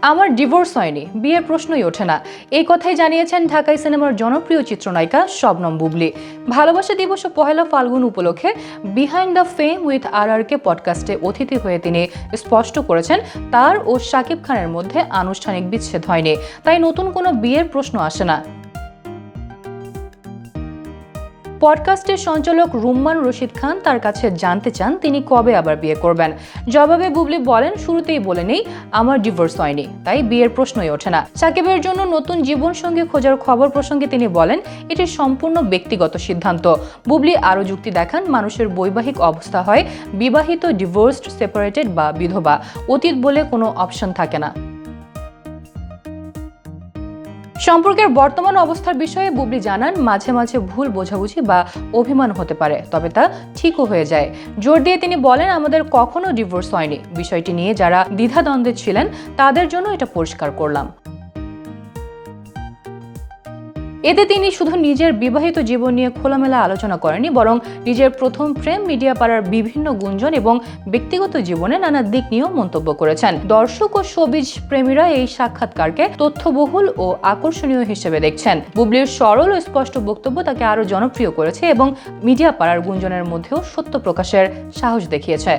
আমার ডিভোর্স হয়নি, বিয়ের প্রশ্নই ওঠে না, এই কথাই জানিয়েছেন ঢাকাই সিনেমার জনপ্রিয় চিত্রনায়িকা শবনম বুবলী। ভালোবাসা দিবস ও পহেলা ফাল্গুন উপলক্ষে behind the fame with RRK পডকাস্টে অতিথি হয়ে তিনি স্পষ্ট করেছেন তার ও শাকিব খানের মধ্যে আনুষ্ঠানিক বিচ্ছেদ হয়নি, তাই নতুন কোনো বিয়ের প্রশ্ন আসে না। পডকাস্টের সঞ্চালক রুম্মান রশিদ খান তার কাছে জানতে চান তিনি কবে আবার বিয়ে করবেন। জবাবে বুবলী বলেন, শুরুতেই বলে নেই আমার ডিভোর্স হয়নি, তাই বিয়ের প্রশ্নই ওঠে না। শাকিবের জন্য নতুন জীবনসঙ্গী খোঁজার খবর প্রসঙ্গে তিনি বলেন, এটি সম্পূর্ণ ব্যক্তিগত সিদ্ধান্ত। বুবলী আরও যুক্তি দেখান, মানুষের বৈবাহিক অবস্থা হয় বিবাহিত, ডিভোর্সড, সেপারেটেড বা বিধবা, অতীত বলে কোনো অপশন থাকে না। সম্পর্কের বর্তমান অবস্থার বিষয়ে বুবলী জানান, মাঝে মাঝে ভুল বোঝাবুঝি বা অভিমান হতে পারে, তবে তা ঠিকও হয়ে যায়। জোর দিয়ে তিনি বলেন, আমাদের কখনো ডিভোর্স হয়নি। বিষয়টি নিয়ে যারা দ্বিধাদ্বন্দ্বে ছিলেন তাদের জন্য এটা পরিষ্কার করলাম। এতে তিনি শুধু নিজের বিবাহিত জীবন নিয়ে খোলামেলা আলোচনা করেননি, বরং নিজের প্রথম প্রেম, মিডিয়া পাড়ার বিভিন্ন গুঞ্জন এবং ব্যক্তিগত জীবনে নানা দিক নিয়েও মন্তব্য করেছেন। দর্শক ও শোবিজ প্রেমীরা এই সাক্ষাৎকারকে তথ্যবহুল ও আকর্ষণীয় হিসেবে দেখছেন। বুবলীর সরল ও স্পষ্ট বক্তব্য তাকে আরও জনপ্রিয় করেছে এবং মিডিয়া পাড়ার গুঞ্জনের মধ্যেও সত্য প্রকাশের সাহস দেখিয়েছে।